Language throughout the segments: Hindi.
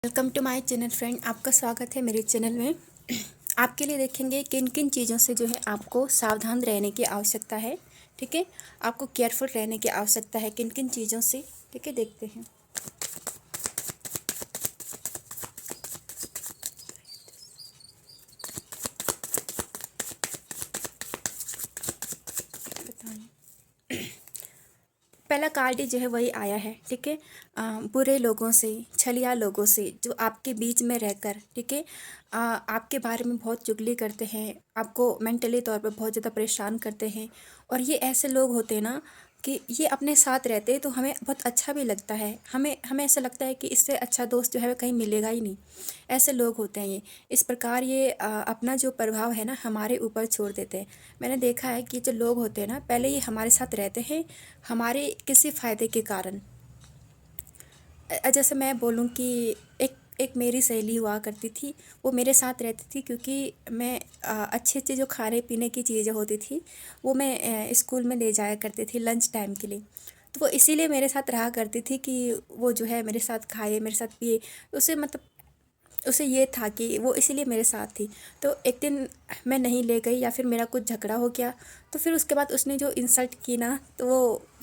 Welcome to my channel friend. आपका स्वागत है मेरे चैनल में। आपके लिए देखेंगे किन किन चीज़ों से जो है आपको सावधान रहने की आवश्यकता है। ठीक है, आपको केयरफुल रहने की आवश्यकता है किन किन चीज़ों से। ठीक है, देखते हैं। पहला कार्ड ही जो है वही आया है। ठीक है, बुरे लोगों से, छलिया लोगों से जो आपके बीच में रहकर, ठीक है, आपके बारे में बहुत चुगली करते हैं, आपको मेंटली तौर पर बहुत ज़्यादा परेशान करते हैं। और ये ऐसे लोग होते हैं ना कि ये अपने साथ रहते हैं तो हमें बहुत अच्छा भी लगता है। हमें हमें ऐसा लगता है कि इससे अच्छा दोस्त जो है वो कहीं मिलेगा ही नहीं। ऐसे लोग होते हैं ये। इस प्रकार ये अपना जो प्रभाव है ना हमारे ऊपर छोड़ देते हैं। मैंने देखा है कि जो लोग होते हैं ना पहले ये हमारे साथ रहते हैं हमारे किसी फ़ायदे के कारण। जैसे मैं बोलूँ कि एक एक मेरी सहेली हुआ करती थी। वो मेरे साथ रहती थी क्योंकि मैं अच्छे अच्छे जो खाने पीने की चीज़ें होती थी वो मैं स्कूल में ले जाया करती थी लंच टाइम के लिए। तो वो इसीलिए मेरे साथ रहा करती थी कि वो जो है मेरे साथ खाए, मेरे साथ पिए। उसे मतलब उसे ये था कि वो इसीलिए मेरे साथ थी। तो एक दिन मैं नहीं ले गई या फिर मेरा कुछ झगड़ा हो गया, तो फिर उसके बाद उसने जो इंसल्ट की ना तो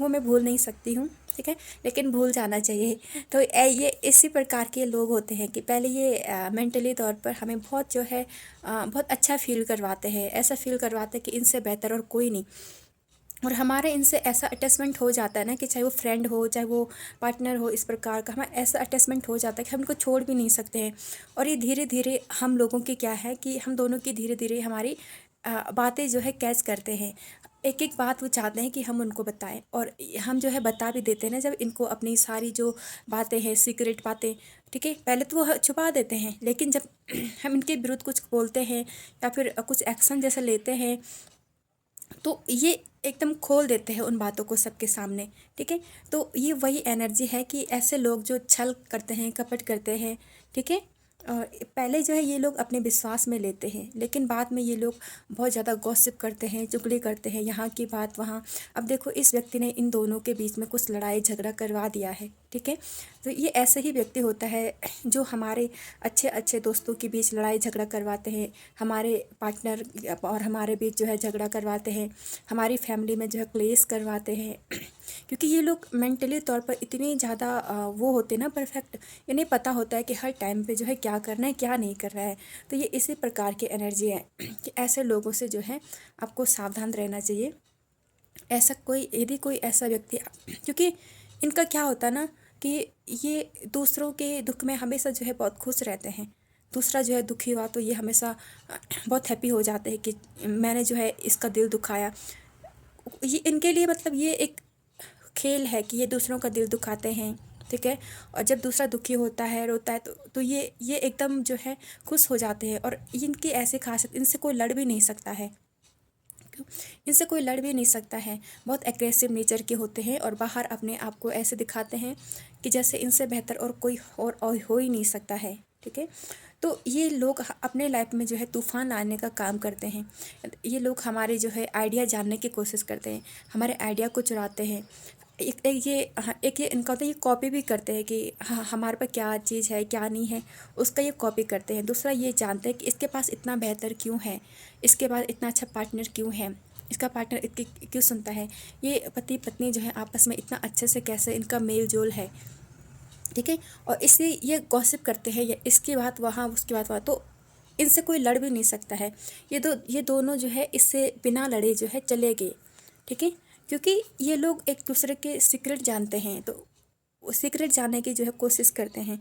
वो मैं भूल नहीं सकती हूँ। ठीक है, लेकिन भूल जाना चाहिए। तो ये इसी प्रकार के लोग होते हैं कि पहले ये मेंटली तौर पर हमें बहुत जो है बहुत अच्छा फील करवाते हैं। ऐसा फील करवाते हैं कि इनसे बेहतर और कोई नहीं। और हमारे इनसे ऐसा अटैचमेंट हो जाता है ना कि चाहे वो फ्रेंड हो चाहे वो पार्टनर हो, इस प्रकार का हमारा ऐसा अटैचमेंट हो जाता है कि हम इनको छोड़ भी नहीं सकते हैं। और ये धीरे धीरे हम लोगों की क्या है कि हम दोनों की धीरे धीरे हमारी बातें जो है कैच करते हैं। एक एक बात वो चाहते हैं कि हम उनको बताएं और हम जो है बता भी देते हैं ना जब इनको अपनी सारी जो बातें हैं, सीक्रेट बातें। ठीक है, पहले तो वो छुपा देते हैं, लेकिन जब हम इनके विरुद्ध कुछ बोलते हैं या फिर कुछ एक्शन जैसा लेते हैं तो ये एकदम खोल देते हैं उन बातों को सबके सामने। ठीक है, तो ये वही एनर्जी है कि ऐसे लोग जो छल करते हैं, कपट करते हैं। ठीक है, और पहले जो है ये लोग अपने विश्वास में लेते हैं, लेकिन बाद में ये लोग बहुत ज़्यादा गॉसिप करते हैं, चुगली करते हैं, यहाँ की बात वहाँ। अब देखो इस व्यक्ति ने इन दोनों के बीच में कुछ लड़ाई झगड़ा करवा दिया है। ठीक है, तो ये ऐसे ही व्यक्ति होता है जो हमारे अच्छे अच्छे दोस्तों के बीच लड़ाई झगड़ा करवाते हैं, हमारे पार्टनर और हमारे बीच जो है झगड़ा करवाते हैं, हमारी फैमिली में जो है क्लेश करवाते हैं। क्योंकि ये लोग मेंटली तौर पर इतने ज़्यादा वो होते हैं ना परफेक्ट। इन्हें पता होता है कि हर टाइम पे जो है क्या करना है क्या नहीं करना है। तो ये इसी प्रकार की एनर्जी है कि ऐसे लोगों से जो है आपको सावधान रहना चाहिए। ऐसा कोई यदि कोई ऐसा व्यक्ति, क्योंकि इनका क्या होता है ना कि ये दूसरों के दुख में हमेशा जो है बहुत खुश रहते हैं। दूसरा जो है दुखी हुआ तो ये हमेशा बहुत हैप्पी हो जाते हैं कि मैंने जो है इसका दिल दुखाया। ये इनके लिए मतलब ये एक खेल है कि ये दूसरों का दिल दुखाते हैं। ठीक है, और जब दूसरा दुखी होता है, रोता है तो ये एकदम जो है खुश हो जाते हैं। और इनकी ऐसी खासियत, इनसे कोई लड़ भी नहीं सकता है। क्यों? इनसे कोई लड़ भी नहीं सकता है। बहुत एग्रेसिव नेचर के होते हैं और बाहर अपने आप को ऐसे दिखाते हैं कि जैसे इनसे बेहतर और कोई और हो ही नहीं सकता है। ठीक है, तो ये लोग अपने लाइफ में जो है तूफान लाने का काम करते हैं। ये लोग हमारे जो है आइडिया जानने की कोशिश करते हैं, हमारे आइडिया को चुराते हैं। एक ये इनका होता है, ये कॉपी भी करते हैं कि हाँ हमारे पास क्या चीज़ है क्या नहीं है, उसका ये कॉपी करते हैं। दूसरा ये जानते हैं कि इसके पास इतना बेहतर क्यों है, इसके पास इतना अच्छा पार्टनर क्यों है, इसका पार्टनर इतनी क्यों सुनता है, ये पति पत्नी जो है आपस में इतना अच्छे से कैसे इनका मेल जोल है। ठीक है, और इसलिए ये गॉसिप करते हैं, ये इसकी बात वहाँ उसकी बात वहाँ। तो इनसे कोई लड़ भी नहीं सकता है। ये दोनों जो है इससे बिना लड़े जो है चले गए। ठीक है, क्योंकि ये लोग एक दूसरे के सीक्रेट जानते हैं तो वो सीक्रेट जानने की जो है कोशिश करते हैं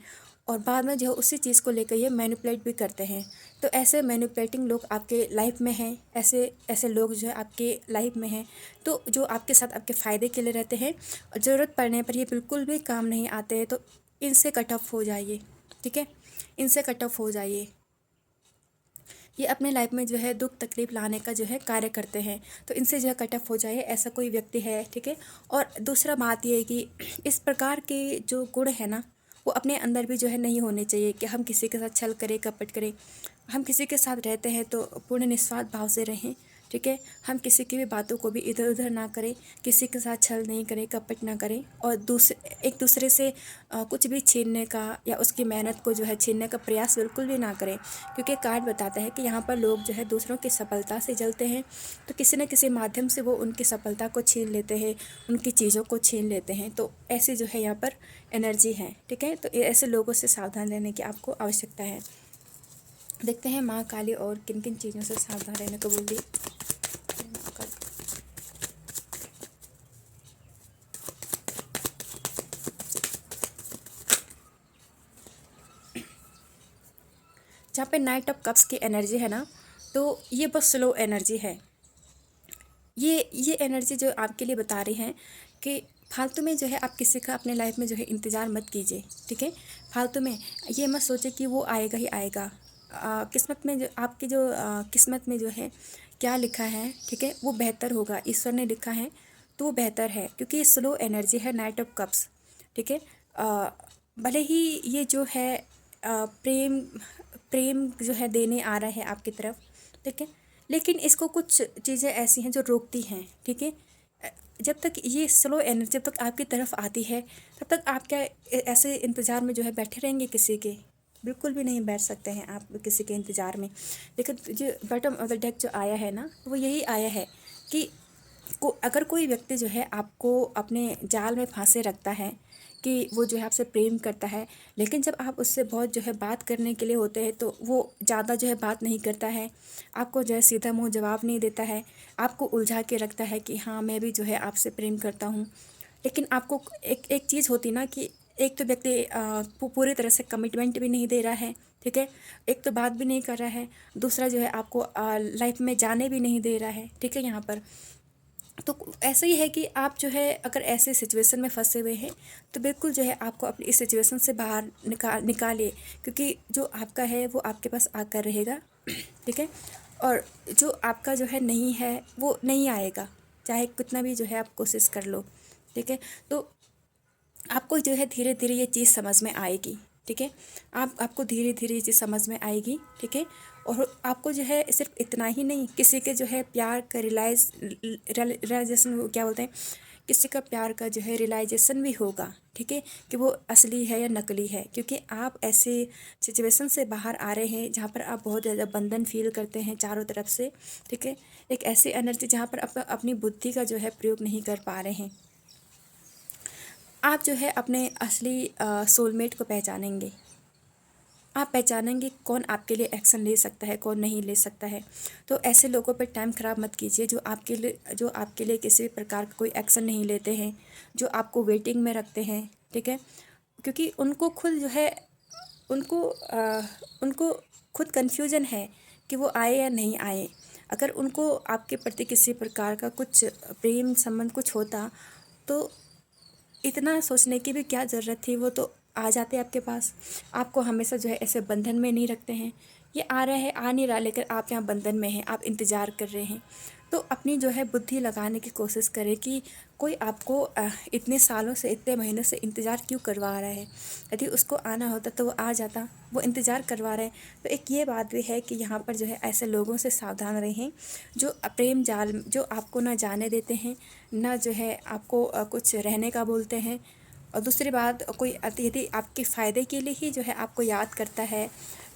और बाद में जो है उसी चीज़ को लेकर ये मैनिपुलेट भी करते हैं। तो ऐसे मैनिपुलेटिंग लोग आपके लाइफ में हैं, ऐसे ऐसे लोग जो है आपके लाइफ में हैं। तो जो आपके साथ आपके फ़ायदे के लिए रहते हैं और ज़रूरत पड़ने पर ये बिल्कुल भी काम नहीं आते हैं। तो इनसे कट ऑफ हो जाइए। ठीक है, इनसे कट ऑफ हो जाइए। ये अपने लाइफ में जो है दुख तकलीफ लाने का जो है कार्य करते हैं, तो इनसे जो है कट ऑफ हो जाए, ऐसा कोई व्यक्ति है। ठीक है, और दूसरा बात ये है कि इस प्रकार के जो गुण है ना वो अपने अंदर भी जो है नहीं होने चाहिए कि हम किसी के साथ छल करें कपट करें। हम किसी के साथ रहते हैं तो पूर्ण निस्वार्थ भाव से रहें। ठीक है। हम किसी की भी बातों को भी इधर उधर ना करें, किसी के साथ छल नहीं करें, कपट ना करें, और एक दूसरे से कुछ भी छीनने का या उसकी मेहनत को जो है छीनने का प्रयास बिल्कुल भी ना करें, क्योंकि कार्ड बताता है कि यहाँ पर लोग जो है दूसरों की सफलता से जलते हैं, तो किसी न किसी माध्यम से वो उनकी सफलता को छीन लेते हैं, उनकी चीज़ों को छीन लेते हैं। तो ऐसी जो है यहाँ पर एनर्जी है, ठीक है। तो ऐसे लोगों से सावधान रहने की आपको आवश्यकता है। देखते हैं माँ काली और किन किन चीज़ों से सावधान रहने को बोल दी। जहाँ पे नाइट ऑफ कप्स की एनर्जी है ना, तो ये बहुत स्लो एनर्जी है। ये एनर्जी जो आपके लिए बता रही हैं कि फालतू में जो है आप किसी का अपने लाइफ में जो है इंतज़ार मत कीजिए, ठीक है। फालतू में ये मत सोचे कि वो आएगा ही आएगा। किस्मत में जो आपकी जो किस्मत में जो है क्या लिखा है, ठीक है, वो बेहतर होगा। ईश्वर ने लिखा है तो वो बेहतर है, क्योंकि ये स्लो एनर्जी है, नाइट ऑफ कप्स, ठीक है। भले ही ये जो है प्रेम प्रेम जो है देने आ रहा है आपकी तरफ, ठीक है, लेकिन इसको कुछ चीज़ें ऐसी हैं जो रोकती हैं, ठीक है। जब तक ये स्लो एनर्जी जब तक आपकी तरफ आती है, तब तक आप क्या ऐसे इंतज़ार में जो है बैठे रहेंगे किसी के? बिल्कुल भी नहीं बैठ सकते हैं आप किसी के इंतज़ार में। लेकिन जो बॉटम ऑफ द डेक जो आया है ना, वो यही आया है कि अगर कोई व्यक्ति जो है आपको अपने जाल में फांसे रखता है कि वो जो है आपसे प्रेम करता है, लेकिन जब आप उससे बहुत जो है बात करने के लिए होते हैं तो वो ज़्यादा जो है बात नहीं करता है, आपको जो है सीधा मुंह जवाब नहीं देता है, आपको उलझा के रखता है कि हाँ मैं भी जो है आपसे प्रेम करता हूँ। लेकिन आपको एक एक चीज़ होती ना कि एक तो व्यक्ति पूरी तरह से कमिटमेंट भी नहीं दे रहा है, ठीक है, एक तो बात भी नहीं कर रहा है, दूसरा जो है आपको लाइफ में जाने भी नहीं दे रहा है, ठीक है। यहाँ पर तो ऐसा ही है कि आप जो है अगर ऐसे सिचुएशन में फंसे हुए हैं, तो बिल्कुल जो है आपको अपनी इस सिचुएशन से बाहर निकालिए, क्योंकि जो आपका है वो आपके पास आकर रहेगा, ठीक है। और जो आपका जो है नहीं है वो नहीं आएगा, चाहे कितना भी जो है आप कोशिश कर लो, ठीक है। तो आपको जो है धीरे धीरे ये चीज़ समझ में आएगी, ठीक है। आपको धीरे धीरे ये चीज़ समझ में आएगी, ठीक है। और आपको जो है सिर्फ इतना ही नहीं, किसी के जो है प्यार का रियलाइजेशन क्या बोलते हैं, किसी का प्यार का जो है रियलाइजेशन भी होगा, ठीक है, कि वो असली है या नकली है, क्योंकि आप ऐसे सिचुएशन से बाहर आ रहे हैं जहाँ पर आप बहुत ज़्यादा बंधन फील करते हैं चारों तरफ से, ठीक है। एक ऐसी एनर्जी जहाँ पर आप अपनी बुद्धि का जो है प्रयोग नहीं कर पा रहे हैं। आप जो है अपने असली सोलमेट को पहचानेंगे। आप पहचानेंगे कौन आपके लिए एक्शन ले सकता है, कौन नहीं ले सकता है। तो ऐसे लोगों पर टाइम ख़राब मत कीजिए जो आपके लिए किसी भी प्रकार का कोई एक्शन नहीं लेते हैं, जो आपको वेटिंग में रखते हैं, ठीक है। क्योंकि उनको खुद जो है उनको खुद कन्फ्यूजन है कि वो आए या नहीं आए। अगर उनको आपके प्रति किसी प्रकार का कुछ प्रेम संबंध कुछ होता, तो इतना सोचने की भी क्या ज़रूरत थी, वो तो आ जाते आपके पास। आपको हमेशा जो है ऐसे बंधन में नहीं रखते हैं। ये आ रहा है, आ नहीं रहा, लेकिन आप यहाँ बंधन में हैं, आप इंतज़ार कर रहे हैं। तो अपनी जो है बुद्धि लगाने की कोशिश करें कि कोई आपको इतने सालों से, इतने महीनों से इंतज़ार क्यों करवा रहा है। यदि उसको आना होता तो वो आ जाता, वो इंतज़ार करवा रहे हैं। तो एक ये बात भी है कि यहाँ पर जो है ऐसे लोगों से सावधान रहें जो प्रेम जाल जो आपको ना जाने देते हैं, ना जो है आपको कुछ रहने का बोलते हैं। और दूसरी बात, कोई यदि आपके फ़ायदे के लिए ही जो है आपको याद करता है,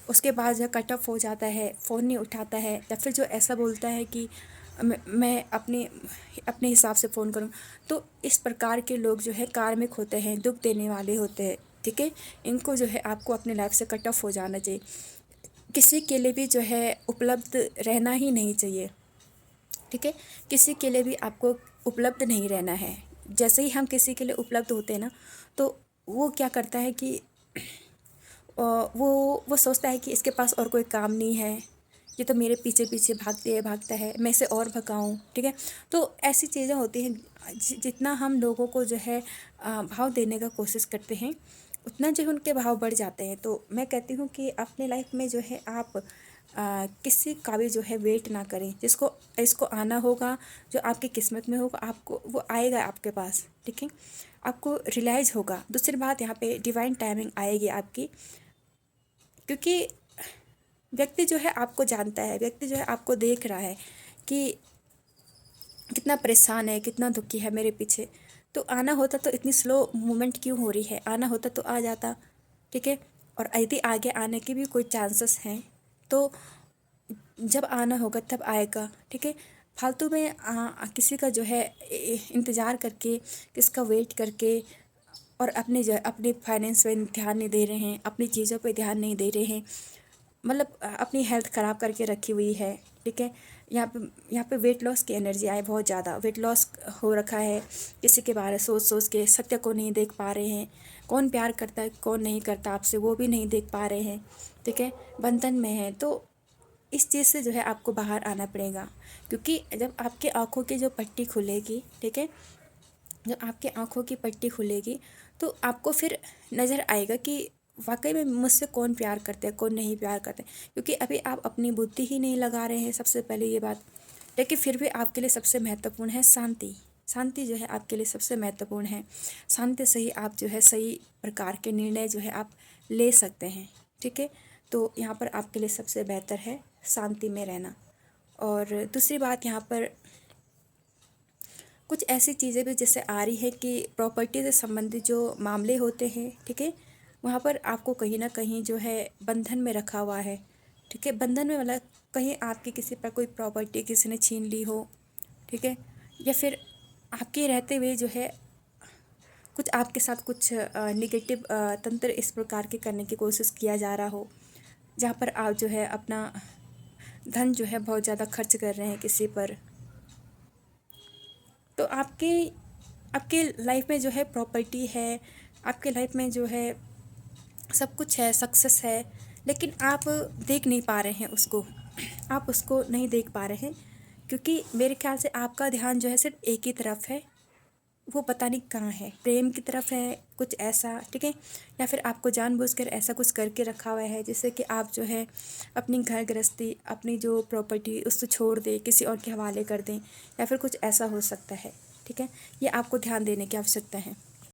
उसके बाद जो कट ऑफ हो जाता है, फ़ोन नहीं उठाता है, या फिर जो ऐसा बोलता है कि मैं अपने हिसाब से फ़ोन करूँ, तो इस प्रकार के लोग जो है कार्मिक होते हैं, दुख देने वाले होते हैं, ठीक है। इनको जो है आपको अपने लाइफ से कट ऑफ हो जाना चाहिए। किसी के लिए भी जो है उपलब्ध रहना ही नहीं चाहिए, ठीक है। किसी के लिए भी आपको उपलब्ध नहीं रहना है। जैसे ही हम किसी के लिए उपलब्ध होते हैं ना, तो वो क्या करता है कि वो सोचता है कि इसके पास और कोई काम नहीं है, ये तो मेरे पीछे पीछे भागता है, मैं इसे और भगाऊं, ठीक है। तो ऐसी चीज़ें होती हैं। जितना हम लोगों को जो है भाव देने का कोशिश करते हैं, उतना जो है उनके भाव बढ़ जाते हैं। तो मैं कहती हूँ कि अपने लाइफ में जो है आप किसी का भी जो है वेट ना करें। इसको आना होगा, जो आपकी किस्मत में होगा, आपको वो आएगा आपके पास, ठीक है। आपको रियलाइज़ होगा। दूसरी बात, यहाँ पे डिवाइन टाइमिंग आएगी आपकी, क्योंकि व्यक्ति जो है आपको जानता है, व्यक्ति जो है आपको देख रहा है कि कितना परेशान है, कितना दुखी है मेरे पीछे। तो आना होता तो इतनी स्लो मूवमेंट क्यों हो रही है, आना होता तो आ जाता, ठीक है। और यदि आगे आने के भी कोई चांसेस हैं तो जब आना होगा तब आएगा, ठीक है। फालतू में किसी का जो है इंतज़ार करके, किसका वेट करके, और अपने जो है अपने फाइनेंस पे ध्यान नहीं दे रहे हैं, अपनी चीज़ों पे ध्यान नहीं दे रहे हैं, मतलब अपनी हेल्थ ख़राब करके रखी हुई है, ठीक है। यहाँ पे वेट लॉस की एनर्जी आए, बहुत ज़्यादा वेट लॉस हो रखा है। किसी के बारे सोच सोच के सत्य को नहीं देख पा रहे हैं, कौन प्यार करता है कौन नहीं करता आपसे वो भी नहीं देख पा रहे हैं, ठीक है। बंधन में है तो इस चीज़ से जो है आपको बाहर आना पड़ेगा। क्योंकि जब आपके आँखों की जो पट्टी खुलेगी, ठीक है, जब आपके आँखों की पट्टी खुलेगी तो आपको फिर नज़र आएगा कि वाकई में मुझसे कौन प्यार करता है कौन नहीं प्यार करता है। क्योंकि अभी आप अपनी बुद्धि ही नहीं लगा रहे हैं, सबसे पहले ये बात। लेकिन फिर भी आपके लिए सबसे महत्वपूर्ण है शांति। शांति जो है आपके लिए सबसे महत्वपूर्ण है। शांति से ही आप जो है सही प्रकार के निर्णय जो है आप ले सकते हैं, ठीक है। तो यहाँ पर आपके लिए सबसे बेहतर है शांति में रहना। और दूसरी बात, यहाँ पर कुछ ऐसी चीज़ें भी जैसे आ रही है कि प्रॉपर्टी से संबंधित जो मामले होते हैं, ठीक है, वहाँ पर आपको कहीं ना कहीं जो है बंधन में रखा हुआ है, ठीक है। बंधन में मतलब कहीं आपकी किसी पर कोई प्रॉपर्टी किसी ने छीन ली हो, ठीक है, या फिर आपके रहते हुए जो है कुछ आपके साथ कुछ निगेटिव तंत्र इस प्रकार के करने की कोशिश किया जा रहा हो, जहाँ पर आप जो है अपना धन जो है बहुत ज़्यादा खर्च कर रहे हैं किसी पर। तो आपके आपके लाइफ में जो है प्रॉपर्टी है, आपके लाइफ में जो है सब कुछ है, सक्सेस है, लेकिन आप देख नहीं पा रहे हैं उसको, आप उसको नहीं देख पा रहे हैं। क्योंकि मेरे ख्याल से आपका ध्यान जो है सिर्फ एक ही तरफ है, वो पता नहीं कहाँ है, प्रेम की तरफ है कुछ ऐसा, ठीक है। या फिर आपको जानबूझकर ऐसा कुछ करके रखा हुआ है जिससे कि आप जो है अपनी घर गृहस्थी, अपनी जो प्रॉपर्टी उसको छोड़ दें, किसी और के हवाले कर दें, या फिर कुछ ऐसा हो सकता है, ठीक है। ये आपको ध्यान देने की आवश्यकता है।